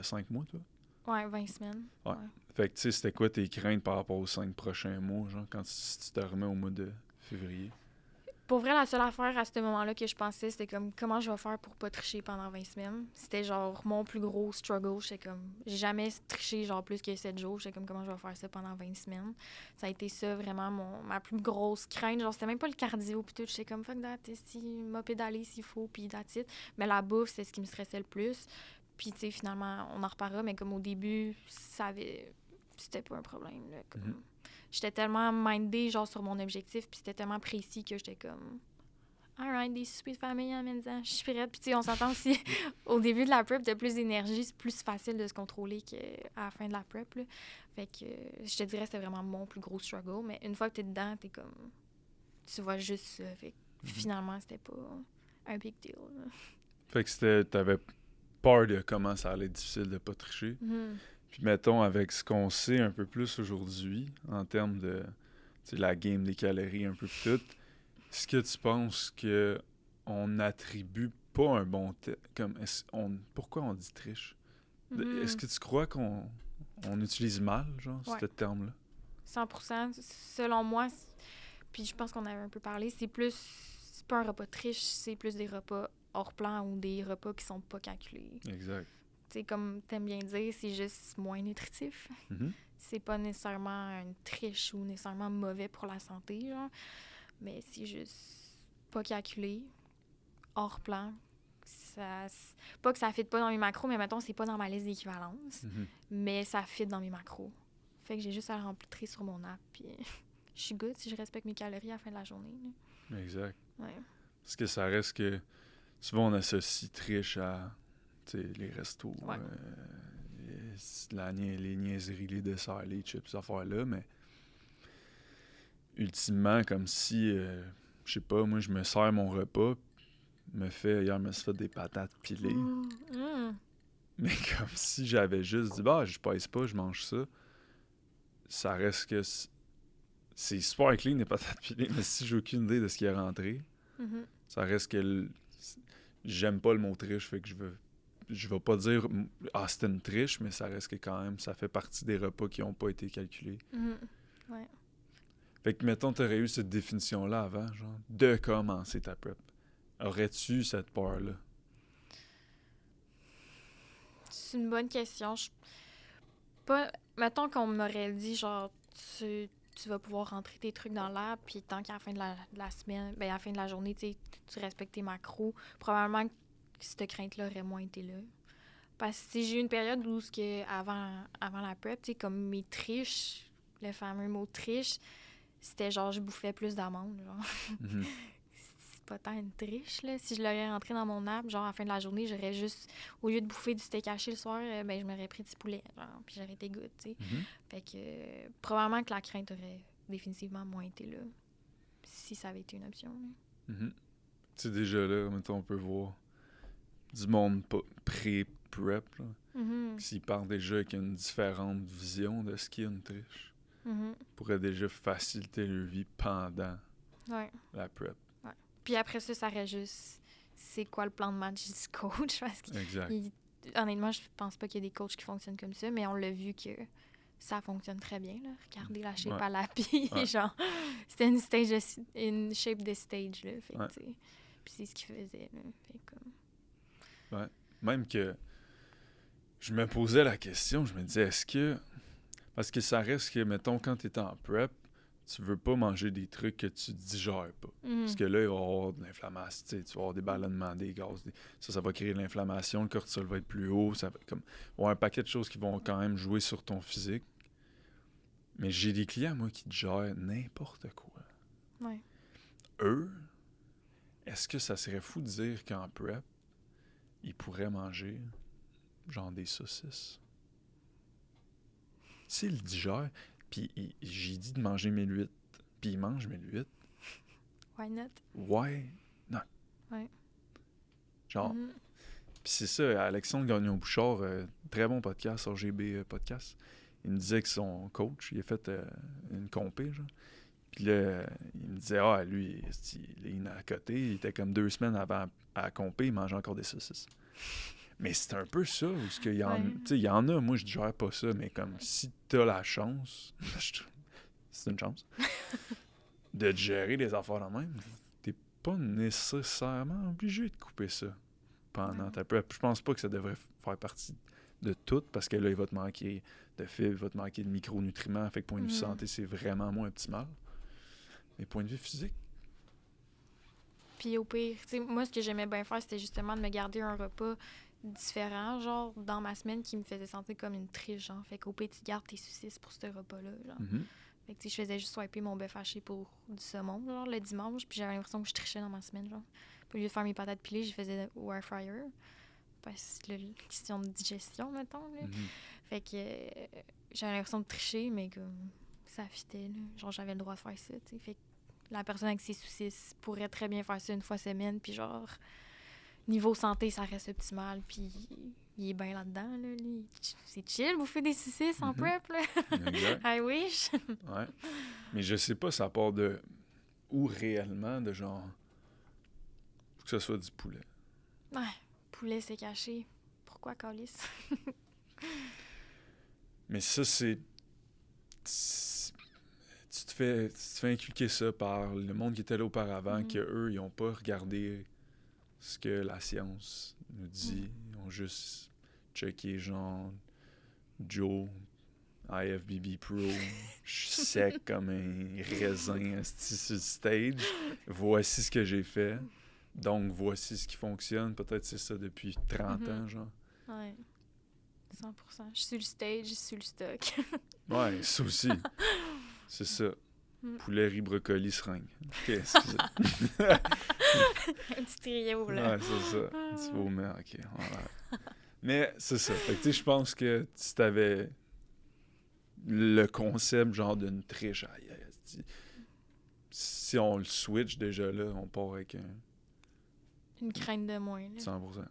5 mois, toi? Ouais, 20 semaines. Ouais. Fait que, tu sais, c'était quoi tes craintes par rapport aux 5 prochains mois, genre, quand tu te remets au mois de février? Pour vrai, la seule affaire à ce moment-là que je pensais, c'était comme comment je vais faire pour pas tricher pendant 20 semaines. C'était genre mon plus gros struggle. J'étais comme, j'ai jamais triché genre plus que 7 jours. J'étais comme, comment je vais faire ça pendant 20 semaines. Ça a été ça vraiment ma plus grosse crainte. Genre, c'était même pas le cardio pis tout. J'étais comme, fuck that, si m'a pédalé s'il faut, pis that's it. Mais la bouffe, c'est ce qui me stressait le plus. Puis, tu sais, finalement, on en reparlera, mais comme au début, c'était pas un problème, là. Comme... J'étais tellement mindée, genre, sur mon objectif, puis c'était tellement précis que j'étais comme... Alright, des soupers de famille en même temps, je suis prête. Puis, tu sais, on s'entend aussi, au début de la prep, t'as plus d'énergie, c'est plus facile de se contrôler qu'à la fin de la prep, là. Fait que, je te dirais, c'était vraiment mon plus gros struggle. Mais une fois que t'es dedans, t'es comme... Tu vois juste ça. Fait que, finalement, c'était pas un big deal, là. Fait que t'avais peur de comment ça allait être difficile de pas tricher. Puis mettons, avec ce qu'on sait un peu plus aujourd'hui, en termes de la game des calories, un peu tout, est-ce que tu penses que on attribue pas un bon... pourquoi on dit triche? Est-ce que tu crois qu'on utilise mal, genre, ce terme-là? 100%. Selon moi, puis je pense qu'on avait un peu parlé, c'est pas un repas triche, c'est plus des repas hors plan ou des repas qui sont pas calculés. Exact. Tu sais, comme t'aimes bien dire, c'est juste moins nutritif. C'est pas nécessairement une triche ou nécessairement mauvais pour la santé, genre. Mais c'est juste pas calculé, hors plan. Pas que ça fit pas dans mes macros, mais mettons, c'est pas dans ma liste d'équivalence. Mais ça fit dans mes macros. Fait que j'ai juste à le remplir sur mon app, puis je suis good si je respecte mes calories à la fin de la journée, là. Exact. Ouais. Parce que ça reste que... Souvent, on associe triche à les restos, les niaiseries, les desserts, les chips, ces affaires-là, mais ultimement, comme si, je sais pas, moi, je me sers mon repas, hier, je me suis fait des patates pilées. Mais comme si j'avais juste dit, bah, je pèse pas, je mange ça, ça reste que c'est super clean, les patates pilées, mais si j'ai aucune idée de ce qui est rentré, ça reste que j'aime pas le mot triche, fait que je vais pas dire c'était une triche, mais ça reste que quand même, ça fait partie des repas qui ont pas été calculés. Ouais. Fait que, mettons, t'aurais eu cette définition-là avant, genre, de commencer ta prep. Aurais-tu cette peur-là? C'est une bonne question. Mettons qu'on m'aurait dit, genre, tu vas pouvoir rentrer tes trucs dans l'air, puis tant qu'à la fin de la semaine, à la fin de la journée, tu respectes tes macros, probablement que cette crainte-là aurait moins été là. Parce que j'ai eu une période où, avant la prep, comme mes triches, le fameux mot triche, c'était genre, je bouffais plus d'amandes, genre. C'est pas tant une triche, là. Si je l'aurais rentré dans mon app, genre, à la fin de la journée, j'aurais juste, au lieu de bouffer du steak haché le soir, je m'aurais pris du poulet, genre, puis j'aurais été good, tu sais. Fait que, probablement que la crainte aurait définitivement moins été là, si ça avait été une option, là. Tu sais, déjà là, mettons, on peut voir du monde pré-prep, là, s'ils partent déjà avec une différente vision de ce qu'est une triche. Pourrait déjà faciliter leur vie pendant la prep. Ouais. Puis après ça aurait juste... C'est quoi le plan de match du coach? Parce que, honnêtement, je pense pas qu'il y ait des coachs qui fonctionnent comme ça, mais on l'a vu que ça fonctionne très bien, là. Regardez la shape à l'appui, genre... C'était une shape de stage, là. Fait que, puis c'est ce qu'il faisait, là. Fait comme... Ouais. Même que je me posais la question, je me disais, est-ce que... Parce que ça reste que, mettons, quand tu es en prep, tu veux pas manger des trucs que tu digères pas. Parce que là, il va y avoir de l'inflammation, tu vas avoir des ballonnements, des gaz. Ça va créer de l'inflammation, le cortisol va être plus haut. Ça va comme avoir un paquet de choses qui vont quand même jouer sur ton physique. Mais j'ai des clients, moi, qui digèrent n'importe quoi. Ouais. Eux, est-ce que ça serait fou de dire qu'en prep, ils pourraient manger genre des saucisses? S'ils le digèrent, puis j'ai dit de manger 1008, puis ils mangent 1008. Why not? Why not? Ouais. Genre, puis c'est ça, Alexandre Gagnon-Bouchard, très bon podcast, RGB Podcast, il me disait que son coach, il a fait une compé, genre. Puis là, il me disait, lui, il est à côté, il était comme 2 semaines avant à compé, il mangeait encore des saucisses. Mais c'est un peu ça, parce qu'il y en, Ouais. tu sais, il y en a, moi, je gère pas ça, mais comme si t'as la chance, c'est une chance, de te gérer les affaires en même, t'es pas nécessairement obligé de couper ça pendant Non. ta prep. Je pense pas que ça devrait faire partie de tout, parce que là, il va te manquer de fibres, il va te manquer de micronutriments, fait que point de vue santé, c'est vraiment moins optimal. Mais point de vue physique, Puis au pire, tu sais, moi, ce que j'aimais bien faire, c'était justement de me garder un repas différent, genre, dans ma semaine, qui me faisait sentir comme une triche, genre. Fait qu'au pire, tu gardes tes saucisses pour ce repas-là, genre. Fait que, tu sais, je faisais juste swiper mon bœuf haché pour du saumon, genre, le dimanche, puis j'avais l'impression que je trichais dans ma semaine, genre. Puis au lieu de faire mes patates pilées, je faisais au air fryer. Parce que là, question de digestion, mettons, là. Fait que j'avais l'impression de tricher, mais comme ça fitait, là. Genre, j'avais le droit de faire ça, tu sais. Fait que la personne avec ses saucisses pourrait très bien faire ça une fois semaine, puis genre, niveau santé, ça reste optimal, puis il est bien là-dedans, là, lui. C'est chill, bouffer des saucisses en prep, là. Exact. I wish. Ouais. Mais je sais pas, ça part de où réellement, de genre, faut que ce soit du poulet. Ouais, poulet, c'est caché. Pourquoi, calice? Mais ça, c'est... Tu te fais inculquer ça par le monde qui était là auparavant, qu'eux, ils n'ont pas regardé ce que la science nous dit. Ils ont juste checké, genre, Joe, IFBB Pro, je suis sec comme un raisin esti, sur le stage. Voici ce que j'ai fait. Donc, voici ce qui fonctionne. Peut-être c'est ça depuis 30 ans, genre. Ouais. 100%. Je suis sur le stage, je suis sur le stock. Ouais, ça aussi. C'est ça. Poulet, riz, brocoli, seringue. OK, excusez. Un petit trio, là. Ouais, c'est ça. Un petit vomir, OK. Voilà. Mais c'est ça. Fait que, tu sais, je pense que si t'avais le concept, genre, d'une triche, si on le switch déjà là, on part avec un Une crainte de moins, là. 100%. Ouais.